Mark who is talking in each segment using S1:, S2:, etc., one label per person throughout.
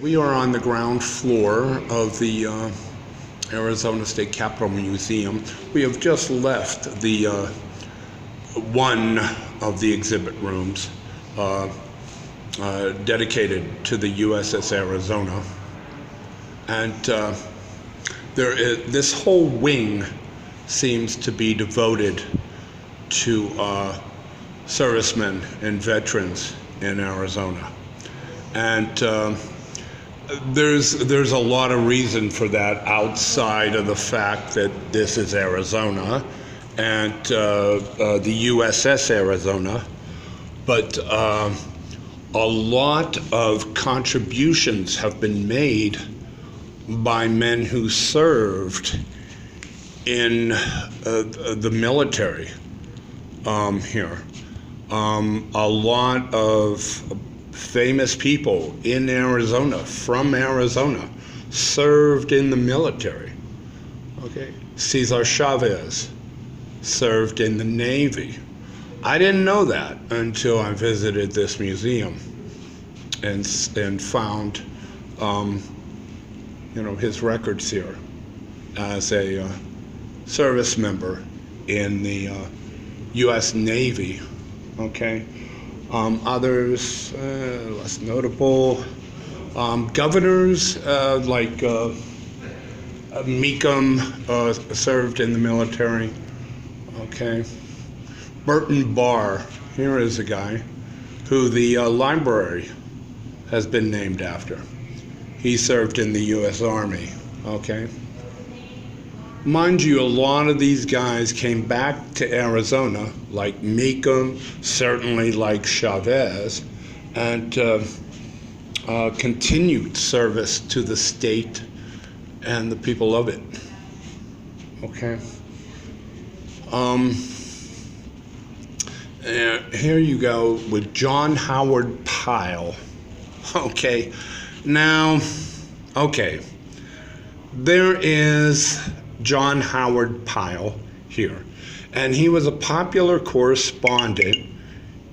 S1: We are on the ground floor of the Arizona State Capitol Museum. We have just left the one of the exhibit rooms dedicated to the USS Arizona. And this whole wing seems to be devoted to servicemen and veterans in Arizona. And there's a lot of reason for that outside of the fact that this is Arizona and the USS Arizona, but a lot of contributions have been made by men who served in the military here. A lot of famous people in Arizona, from Arizona, served in the military. Okay, Cesar Chavez served in the Navy. I didn't know that until I visited this museum and found, his records here as a service member in the U.S. Navy. Okay. Others less notable, governors like Mecum served in the military. Okay, Burton Barr, here is a guy who the library has been named after. He served in the U.S. Army. Okay. Mind you, a lot of these guys came back to Arizona, like Mecum, certainly like Chavez, and continued service to the state and the people of it. Okay. Here you go with John Howard Pyle. Okay. Now, okay. There is John Howard Pyle here, and he was a popular correspondent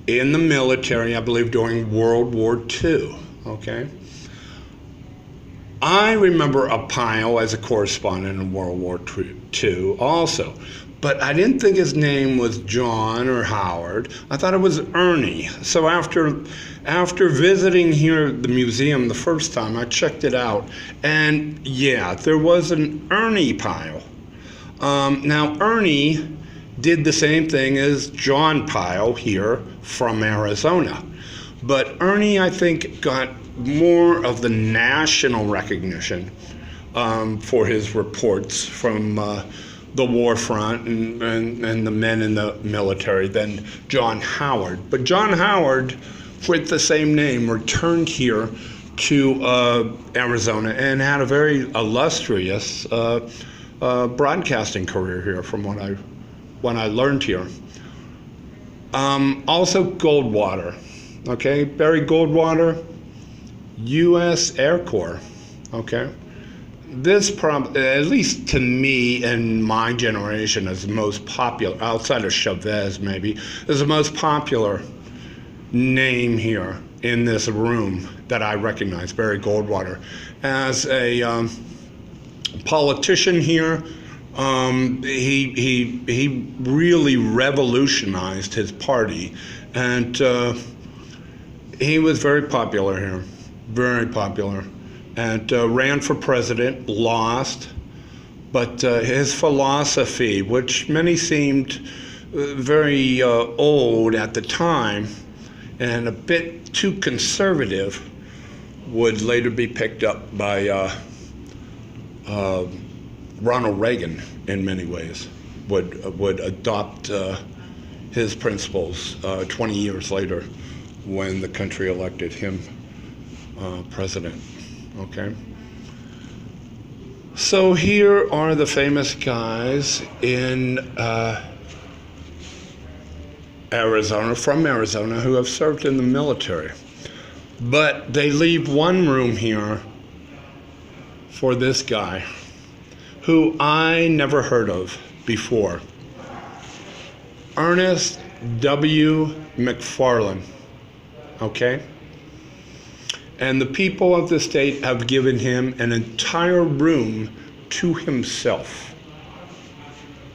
S1: in the military, I believe, during World War II. Okay, I remember a Pyle as a correspondent in World War II also, but I didn't think his name was John or Howard. I thought it was Ernie. So after visiting here the museum the first time, I checked it out, and yeah, there was an Ernie Pyle. Now Ernie did the same thing as John Pyle here from Arizona, but Ernie, I think, got more of the national recognition for his reports from the war front and the men in the military than John Howard. But John Howard, with the same name, returned here to Arizona and had a very illustrious broadcasting career here, from what I learned here. Also Goldwater, okay, Barry Goldwater, U.S. Air Corps, okay. This at least to me and my generation, is the most popular, outside of Chavez maybe, is the most popular name here in this room that I recognize, Barry Goldwater, as a politician here. He really revolutionized his party, and he was very popular here, very popular. And ran for president, lost, but his philosophy, which many seemed very old at the time and a bit too conservative, would later be picked up by Ronald Reagan in many ways, would adopt his principles 20 years later when the country elected him president. Okay. So here are the famous guys in Arizona, from Arizona, who have served in the military. But they leave one room here for this guy, who I never heard of before. Ernest W. McFarland. Okay? And the people of the state have given him an entire room to himself.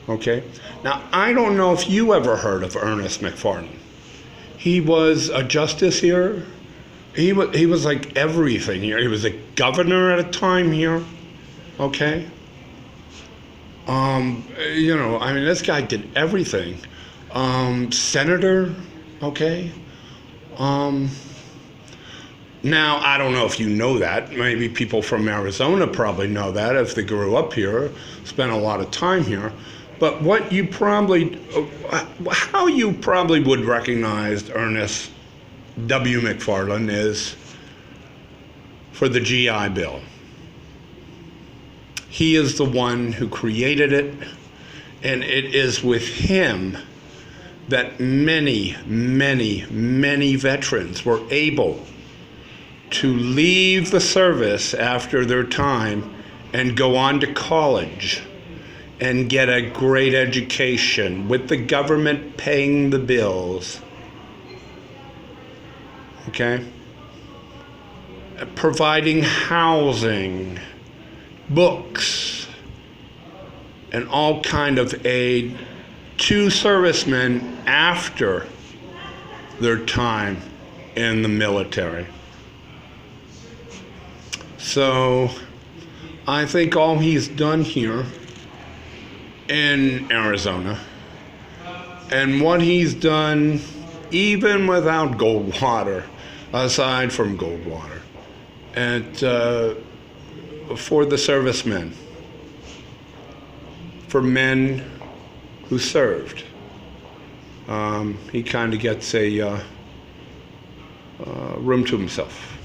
S1: Okay? Now, I don't know if you ever heard of Ernest McFarland. He was a justice here. He was like everything here. He was a governor at a time here. Okay? This guy did everything. Senator, okay? Now, I don't know if you know that. Maybe people from Arizona probably know that if they grew up here, spent a lot of time here. But how you probably would recognize Ernest W. McFarland is for the GI Bill. He is the one who created it, and it is with him that many, many, many veterans were able to leave the service after their time and go on to college and get a great education with the government paying the bills. Okay? Providing housing, books, and all kind of aid to servicemen after their time in the military. So I think all he's done here in Arizona, and what he's done even without Goldwater, aside from Goldwater, and for the servicemen, for men who served, he kind of gets a room to himself.